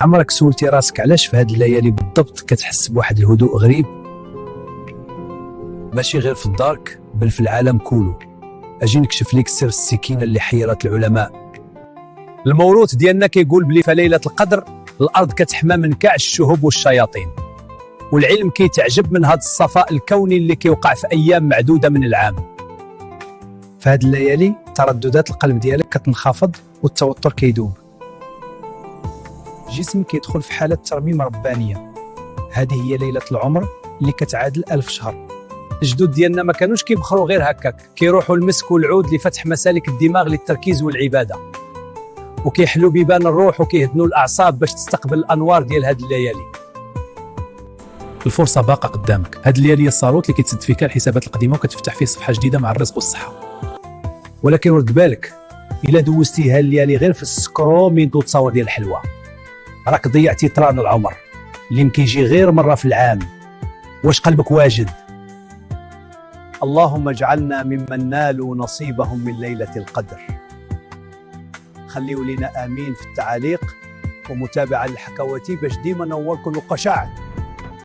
عمرك سولتي راسك علاش في هاد الليالي بالضبط كتحس بواحد الهدوء غريب؟ ماشي غير في الدارك بل في العالم كله. اجي نكشف ليك سر السكينه اللي حيرت العلماء. الموروث ديالنا كيقول بلي في ليله القدر الارض كتحمى من كاع الشهب والشياطين، والعلم كيتعجب من هذا الصفاء الكوني اللي كيوقع في ايام معدوده من العام. في هاد الليالي ترددات القلب ديالك كتنخفض والتوتر كيدوب، جسم كيدخل في حالة ترميم ربانية. هذه هي ليلة العمر اللي كتعادل 1000 شهر. الجدود ديالنا ما كانوش كيبخروا غير هكاك، كيروحوا المسك والعود لفتح مسالك الدماغ للتركيز والعبادة، وكيحلوا بيبان الروح وكيهدنوا الأعصاب باش تستقبل الأنوار ديال هاد الليالي. الفرصة باقة قدامك. هاد الليالي هي الصاروت اللي كتسد فيها الحسابات القديمة وكتفتح فيه صفحة جديدة مع الرزق والصحة. ولكن ورد بالك، إلا دوزتي هاد الليالي غير في السكرومينت وتصور ديال الحلوة، راك ضيعتي طران العمر اللي مكيجي غير مرة في العام. واش قلبك واجد؟ اللهم اجعلنا ممن نالوا نصيبهم من ليلة القدر. خليوا لنا آمين في التعاليق ومتابعة للحكواتي باش ديما نوركم القشع.